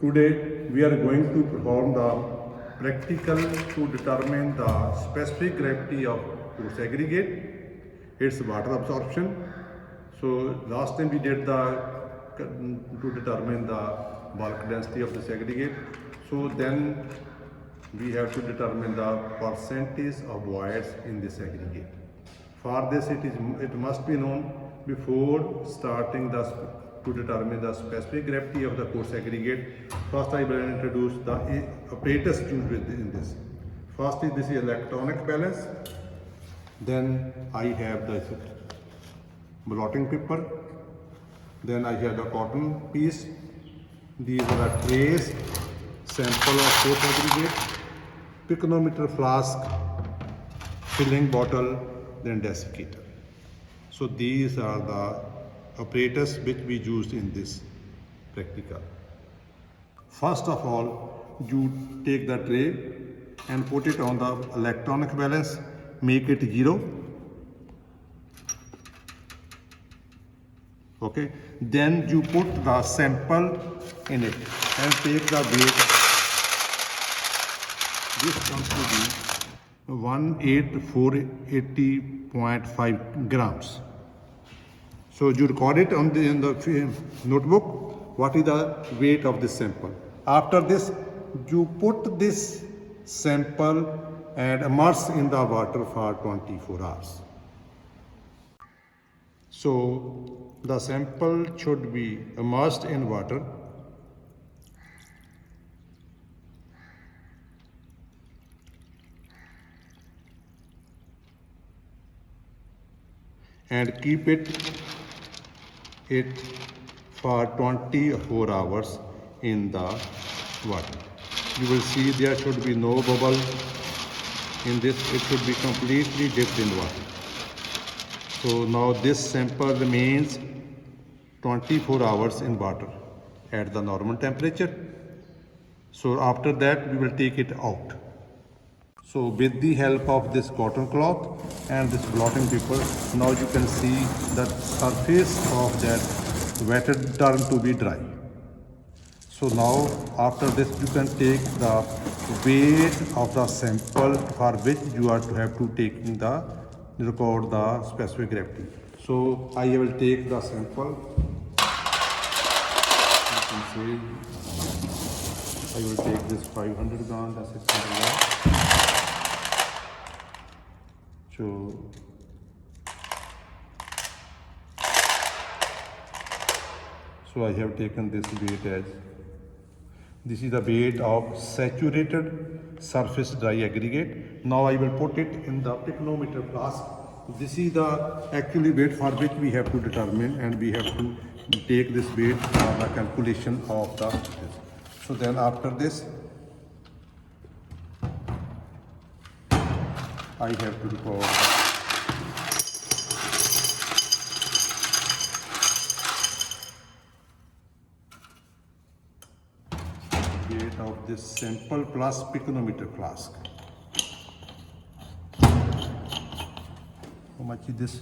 Today we are going to perform the practical to determine the specific gravity of coarse aggregate, its water absorption. So last time we did the to determine the bulk density of this aggregate. So then we have to determine the percentage of voids in this aggregate. For this, it must be known before starting to determine the specific gravity of the coarse aggregate. First, I will introduce the apparatus used in this. First is this electronic balance. Then I have the blotting paper. Then I have the cotton piece. These are the trays, sample of coarse aggregate, piconometer flask, filling bottle, then desiccator. So these are the apparatus which we used in this practical. First of all, you take the tray and put it on the electronic balance, make it 0. Okay, then you put the sample in it and take the weight. This comes to be 18480.5 grams. So you record it in the notebook. What is the weight of this sample? After this, you put this sample and immerse in the water for 24 hours. So the sample should be immersed in water. And keep it for 24 hours in the water. You will see there should be no bubble in this. It should be completely dipped in water. So now this sample remains 24 hours in water at the normal temperature. So after that we will take it out. So with the help of this cotton cloth and this blotting paper, now you can see the surface of that wetted turn to be dry. So now after this you can take the weight of the sample for which you are to have to record the specific gravity. So I will take the sample. You can see I will take this 500 grams and 600 grams. So I have taken this weight as, this is the weight of saturated surface dry aggregate. Now I will put it in the piconometer flask. This is the actually weight for which we have to determine, and we have to take this weight for the calculation of the. So then after this, I have to record the weight of this sample plus piconometer flask. How much is this?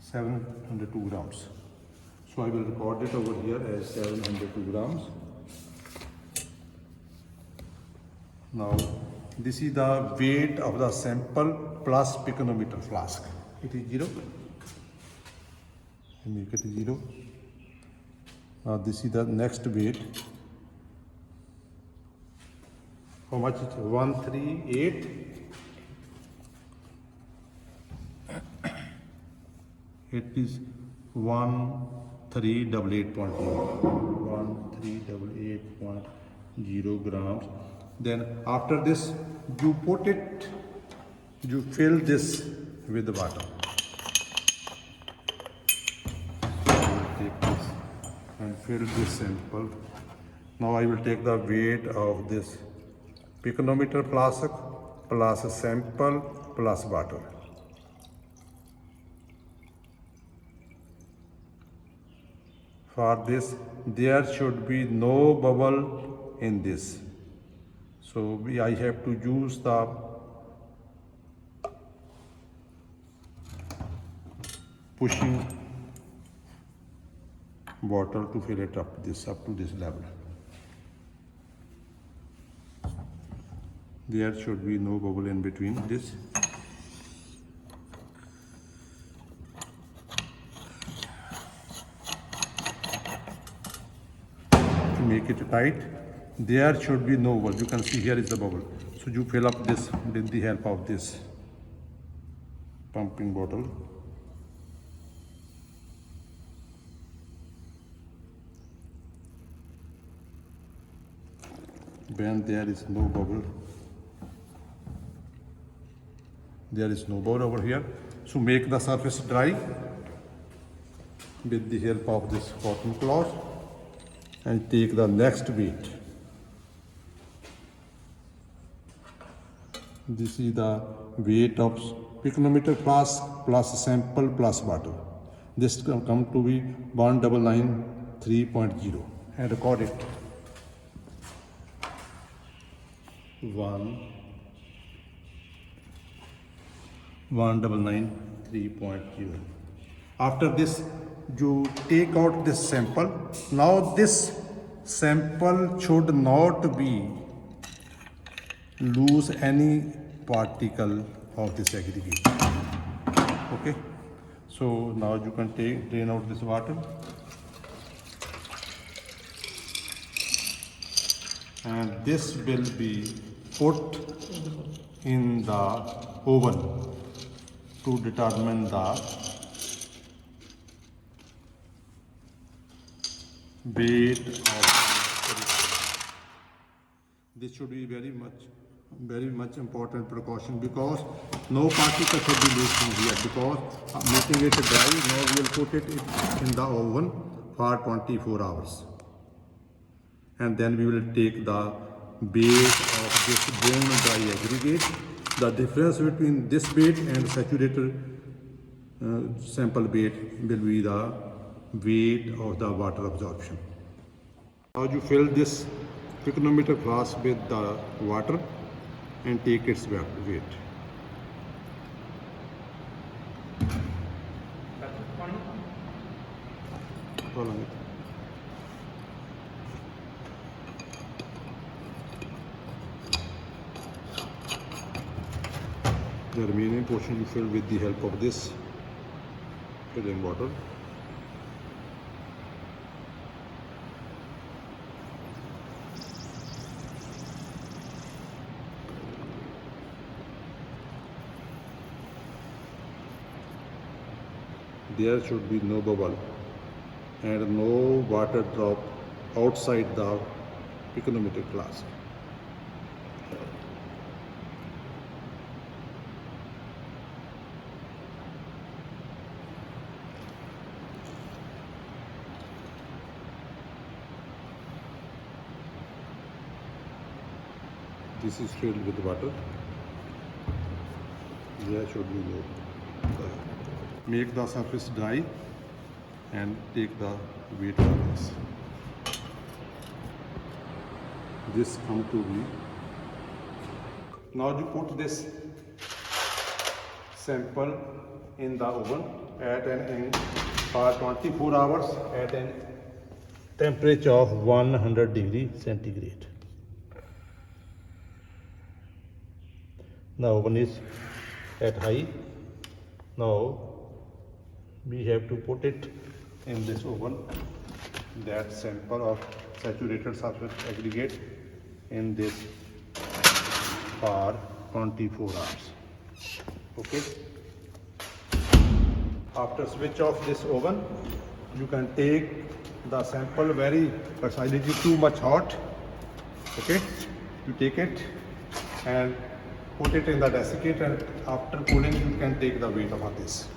702 grams. So I will record it over here as 702 grams. Now this is the weight of the sample plus piconometer flask. It is 0. I make it 0. Now this is the next weight. How much is 138? It is 1388.0. 1388.0 grams. Then after this, you fill this with water. So I will take this and fill this sample. Now I will take the weight of this piconometer flask plus sample plus water. For this, there should be no bubble in this. So I have to use the pushing bottle to fill it up to this level. There should be no bubble in between this. To make it tight, there should be no bubble. You can see here is the bubble. So you fill up this with the help of this pumping bottle. When there is no bubble, there is no bubble over here. So make the surface dry with the help of this cotton cloth and take the next weight. This is the weight of picometer flask plus sample plus water. This come to be 1993.0 and record it. 1993.0. After this, you take out this sample. Now this sample should not be lose any particle of this aggregate. Okay. So now you can drain out this water. And this will be put in the oven to determine the weight of. This should be very much important precaution, because no particle should be loose from here, because making it dry, now we will put it in the oven for 24 hours. And then we will take the weight of this bone dry aggregate. The difference between this weight and saturated sample weight will be the weight of the water absorption. Now you fill this picometer flask with the water and take its weight. The remaining portion you fill with the help of this filling bottle. There should be no bubble and no water drop outside the picometer flask. This is filled with water. There should be no. Make the surface dry and take the weight of this. This come to be. Now you put this sample in the oven at for 24 hours at a temperature of 100 degree centigrade. The oven is at high. Now we have to put it in this oven, that sample of saturated surface aggregate in this for 24 hours. Okay. After switch off this oven, you can take the sample very precisely, too much hot. Okay. You take it and put it in the desiccant, and after cooling you can take the weight of this.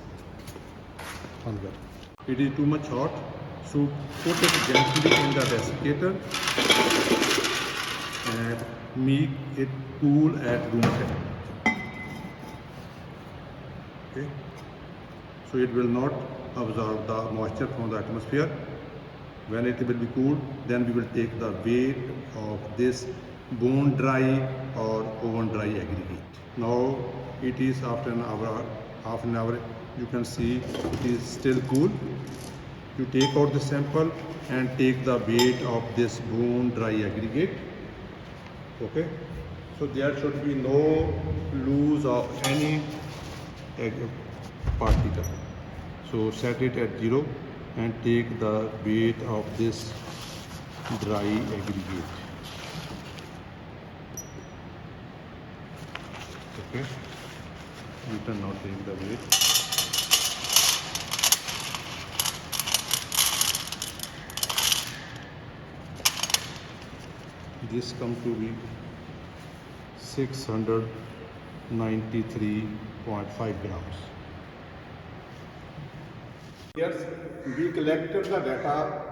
It is too much hot, so put it gently in the desiccator and make it cool at room temperature. Okay, so it will not absorb the moisture from the atmosphere. When it will be cooled, then we will take the weight of this bone dry or oven dry aggregate. Now it is after an hour, half an hour. You can see it is still cool, You take out the sample and take the weight of this bone dry aggregate. Okay, so there should be no loose of any particle. So set it at 0 and take the weight of this dry aggregate. Okay, you can now take the weight. This comes to be 693.5 grams. Yes, we collected the data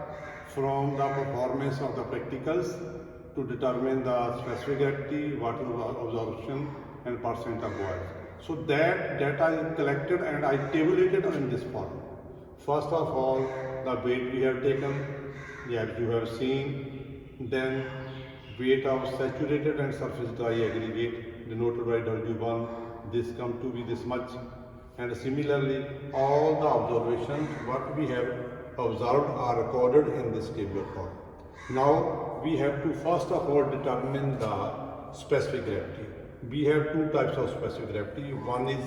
from the performance of the practicals to determine the specific gravity, water absorption and percent of voids. So that data is collected and I tabulated in this form. First of all, the weight we have taken, as you have seen, then weight of saturated and surface dry aggregate denoted by W1, this comes to be this much, and similarly all the observations what we have observed are recorded in this table form. Now we have to first of all determine the specific gravity. We have two types of specific gravity. One is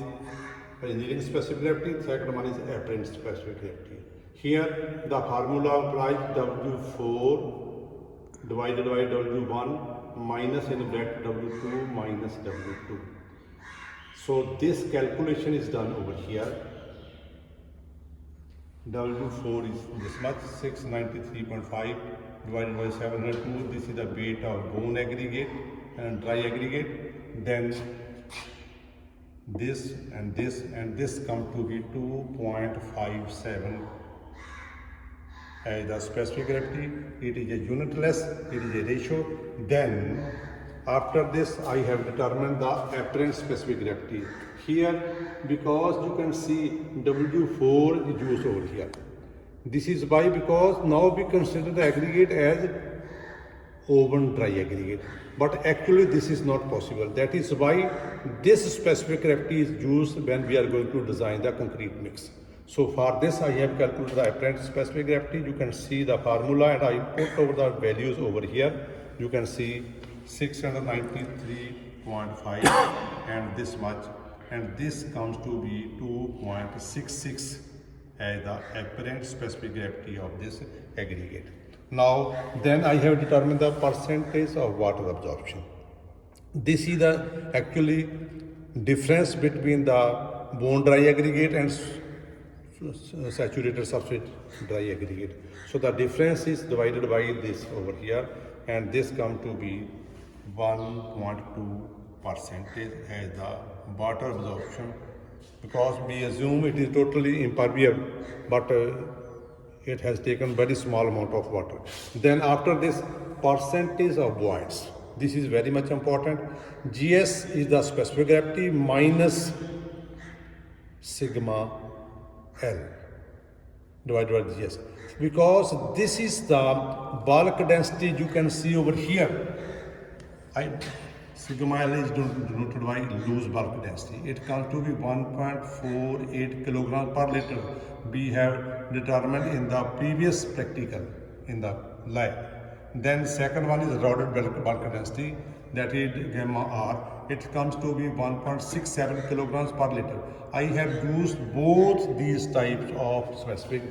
engineering specific gravity, second one is apparent specific gravity. Here the formula applies W4 divided by W1 minus in bracket W2 minus W2. So this calculation is done over here. W4 is this much, 693.5 divided by 702. This is the weight of bone aggregate and dry aggregate. Then this and this and this come to be 2.57 as the specific gravity. It is a unitless, it is a ratio. Then after this I have determined the apparent specific gravity. Here because you can see W4 is used over here. This is why, because now we consider the aggregate as oven dry aggregate, but actually this is not possible. That is why this specific gravity is used when we are going to design the concrete mix. So for this I have calculated the apparent specific gravity. You can see the formula and I put over the values over here. You can see 693.5 and this much, and this comes to be 2.66 as the apparent specific gravity of this aggregate. Now then I have determined the percentage of water absorption. This is the actually difference between the bone dry aggregate and saturated surface dry aggregate. So the difference is divided by this over here, and this comes to be 1.2% as the water absorption, because we assume it is totally impermeable, but it has taken very small amount of water. Then after this, percentage of voids. This is very much important. GS is the specific gravity minus sigma L divided by GS, because this is the bulk density. You can see over here, sigma L is denoted by loose bulk density. It comes to be 1.48 kilograms per liter. We have determined in the previous practical in the lab. Then second one is roded bulk density, that is gamma R. It comes to be 1.67 kilograms per liter. I have used both these types of specific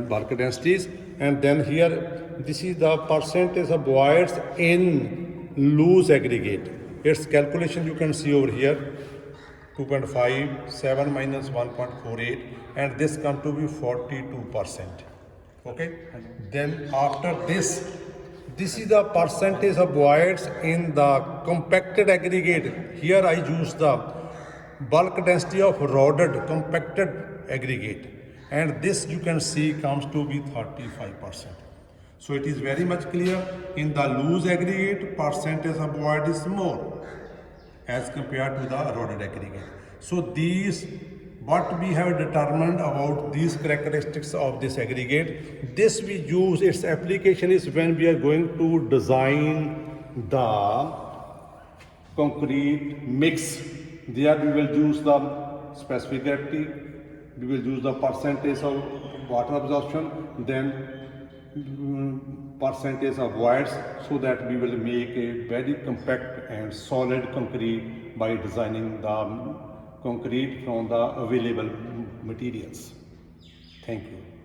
bulk densities, and then here this is the percentage of voids in loose aggregate. Its calculation you can see over here, 2.57 minus 1.48, and this comes to be 42%. Okay. Then after this is the percentage of voids in the compacted aggregate. Here I use the bulk density of roded compacted aggregate, and this you can see comes to be 35%. So it is very much clear, in the loose aggregate percentage of void is more as compared to the roded aggregate. So these, what we have determined about these characteristics of this aggregate, this we use, its application is when we are going to design the concrete mix. There we will use the specific gravity, we will use the percentage of water absorption, then percentage of voids, so that we will make a very compact and solid concrete by designing the concrete from the available materials. Thank you.